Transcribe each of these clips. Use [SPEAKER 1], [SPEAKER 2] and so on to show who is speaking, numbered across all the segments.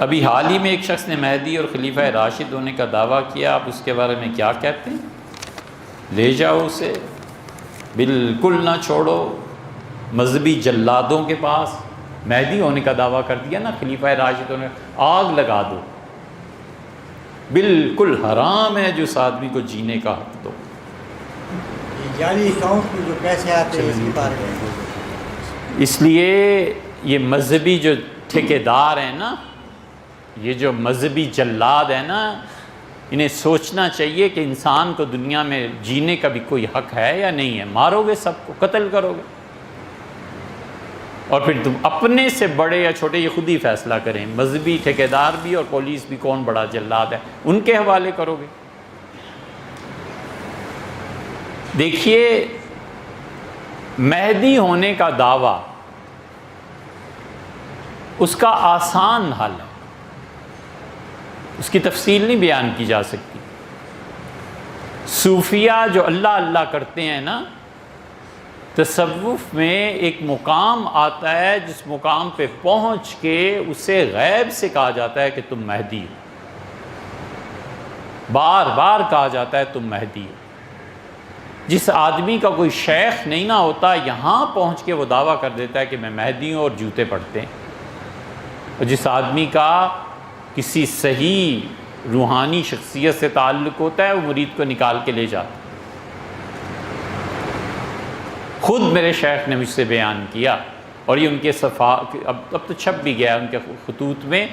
[SPEAKER 1] ابھی حال ہی میں ایک شخص نے مہدی اور خلیفہ راشد ہونے کا دعویٰ کیا، آپ اس کے بارے میں کیا کہتے ہیں؟ لے جاؤ اسے، بالکل نہ چھوڑو۔ مذہبی جلادوں کے پاس مہدی ہونے کا دعویٰ کر دیا نا، خلیفہ راشد ہونے، آگ لگا دو۔ بالکل حرام ہے جو اس آدمی کو جینے کا حق دو۔
[SPEAKER 2] جعلی اکاؤنٹ میں جو پیسے آتے ہیں اس کے بارے میں،
[SPEAKER 1] اس لیے یہ مذہبی جو ٹھیکیدار ہیں نا، یہ جو مذہبی جلاد ہیں نا، انہیں سوچنا چاہیے کہ انسان کو دنیا میں جینے کا بھی کوئی حق ہے یا نہیں ہے۔ مارو گے سب کو، قتل کرو گے، اور پھر تم اپنے سے بڑے یا چھوٹے یہ خود ہی فیصلہ کریں۔ مذہبی ٹھیکیدار بھی اور پولیس بھی کون بڑا جلاد ہے، ان کے حوالے کرو گے۔ دیکھیے، مہدی ہونے کا دعویٰ اس کا آسان حل ہے، اس کی تفصیل نہیں بیان کی جا سکتی۔ صوفیہ جو اللہ اللہ کرتے ہیں نا، تصوف میں ایک مقام آتا ہے جس مقام پہ پہنچ کے اسے غیب سے کہا جاتا ہے کہ تم مہدی ہو، بار بار کہا جاتا ہے تم مہدی ہو۔ جس آدمی کا کوئی شیخ نہیں نہ ہوتا، یہاں پہنچ کے وہ دعویٰ کر دیتا ہے کہ میں مہدی ہوں، اور جوتے پڑھتے ہیں۔ اور جس آدمی کا کسی صحیح روحانی شخصیت سے تعلق ہوتا ہے، وہ مرید کو نکال کے لے جاتا ہے۔ خود میرے شیخ نے مجھ سے بیان کیا، اور یہ ان کے اب تو چھپ بھی گیا ان کے خطوط میں۔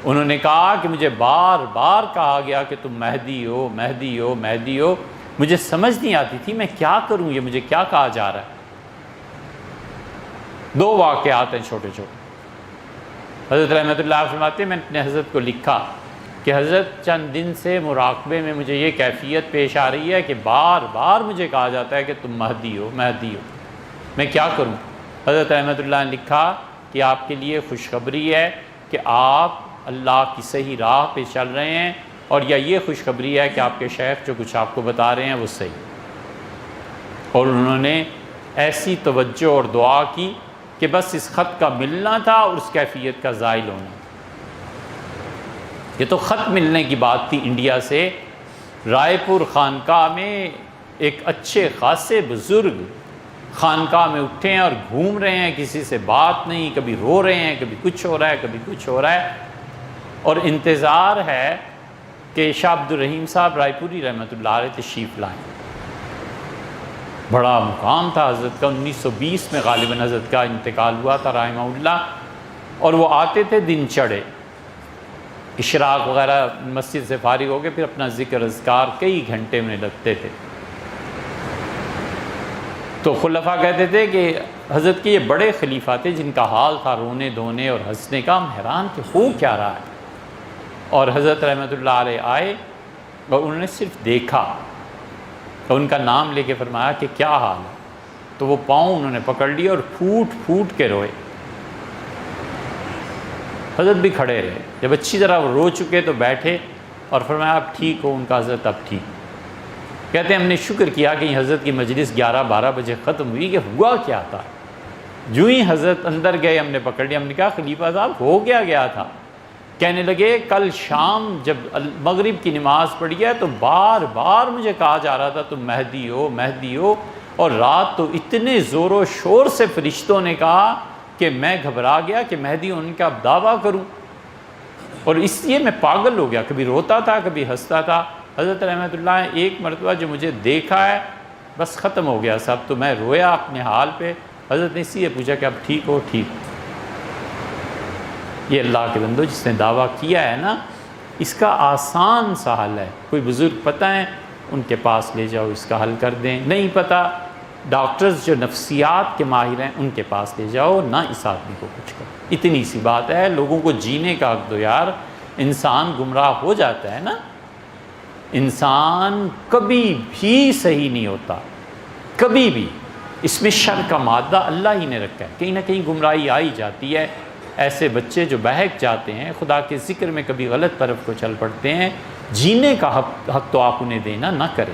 [SPEAKER 1] انہوں نے کہا کہ مجھے بار بار کہا گیا کہ تم مہدی ہو، مہدی ہو، مہدی ہو، مجھے سمجھ نہیں آتی تھی میں کیا کروں، یہ مجھے کیا کہا جا رہا ہے۔ دو واقعات ہیں چھوٹے چھوٹے۔ حضرت رحمۃ اللہ فرماتے ہیں، میں نے حضرت کو لکھا کہ حضرت چند دن سے مراقبے میں مجھے یہ کیفیت پیش آ رہی ہے کہ بار بار مجھے کہا جاتا ہے کہ تم مہدی ہو، مہدی ہو، میں کیا کروں؟ حضرت رحمۃ اللہ نے لکھا کہ آپ کے لیے خوشخبری ہے کہ آپ اللہ کی صحیح راہ پہ چل رہے ہیں، اور یا یہ خوشخبری ہے کہ آپ کے شیخ جو کچھ آپ کو بتا رہے ہیں وہ صحیح۔ اور انہوں نے ایسی توجہ اور دعا کی کہ بس اس خط کا ملنا تھا اور اس کیفیت کا زائل ہونا۔ یہ تو خط ملنے کی بات تھی انڈیا سے۔ رائے پور خانقاہ میں ایک اچھے خاصے بزرگ خانقاہ میں اٹھے ہیں اور گھوم رہے ہیں، کسی سے بات نہیں، کبھی رو رہے ہیں، کبھی کچھ ہو رہا ہے، کبھی کچھ ہو رہا ہے، اور انتظار ہے کہ شاہ عبد الرحیم صاحب رائے پوری رحمۃ اللہ علیہ تشریف لائیں۔ بڑا مقام تھا حضرت کا، 1920 میں غالباً حضرت کا انتقال ہوا تھا رحمہ اللہ، اور وہ آتے تھے دن چڑھے، اشراق وغیرہ مسجد سے فارغ ہو کے پھر اپنا ذکر اذکار کئی گھنٹے میں لگتے تھے۔ تو خلفاء کہتے تھے کہ حضرت کے یہ بڑے خلیفہ تھے جن کا حال تھا رونے دھونے اور ہنسنے کا، ہم حیران کہ ہو کیا رہا ہے۔ اور حضرت رحمۃ اللہ علیہ آئے اور انہوں نے صرف دیکھا اور ان کا نام لے کے فرمایا کہ کیا حال ہے، تو وہ پاؤں انہوں نے پکڑ لیے اور پھوٹ پھوٹ کے روئے۔ حضرت بھی کھڑے رہے، جب اچھی طرح وہ رو چکے تو بیٹھے اور فرمایا اب ٹھیک ہو؟ ان کا حضرت اب ٹھیک۔ کہتے ہیں ہم نے شکر کیا کہ حضرت کی مجلس 11-12 بجے ختم ہوئی، کہ ہوا کیا تھا۔ جو ہی حضرت اندر گئے ہم نے پکڑ لیا، ہم نے کہا خلیفہ صاحب ہو گیا تھا؟ کہنے لگے کل شام جب مغرب کی نماز پڑھی ہے تو بار بار مجھے کہا جا رہا تھا تم مہدی ہو، مہدی ہو، اور رات تو اتنے زور و شور سے فرشتوں نے کہا کہ میں گھبرا گیا کہ مہدی ہونے کا اب دعویٰ کروں، اور اس لیے میں پاگل ہو گیا، کبھی روتا تھا کبھی ہنستا تھا۔ حضرت رحمۃ اللہ نے ایک مرتبہ جو مجھے دیکھا ہے بس ختم ہو گیا صاحب، تو میں رویا اپنے حال پہ۔ حضرت نے اسی لیے پوچھا کہ اب ٹھیک ہو؟ ٹھیک۔ یہ اللہ کے بندو جس نے دعویٰ کیا ہے نا، اس کا آسان سا حل ہے۔ کوئی بزرگ پتہ ہے ان کے پاس لے جاؤ، اس کا حل کر دیں۔ نہیں پتہ، ڈاکٹرز جو نفسیات کے ماہر ہیں ان کے پاس لے جاؤ، نہ اس آدمی کو کچھ کرو۔ اتنی سی بات ہے، لوگوں کو جینے کا حق دو یار۔ انسان گمراہ ہو جاتا ہے نا، انسان کبھی بھی صحیح نہیں ہوتا، کبھی بھی۔ اس میں شر کا مادہ اللہ ہی نے رکھا ہے، کہیں نہ کہیں گمراہی آئی جاتی ہے۔ ایسے بچے جو بہک جاتے ہیں، خدا کے ذکر میں کبھی غلط طرف کو چل پڑتے ہیں، جینے کا حق تو آپ انہیں دینا نہ کریں۔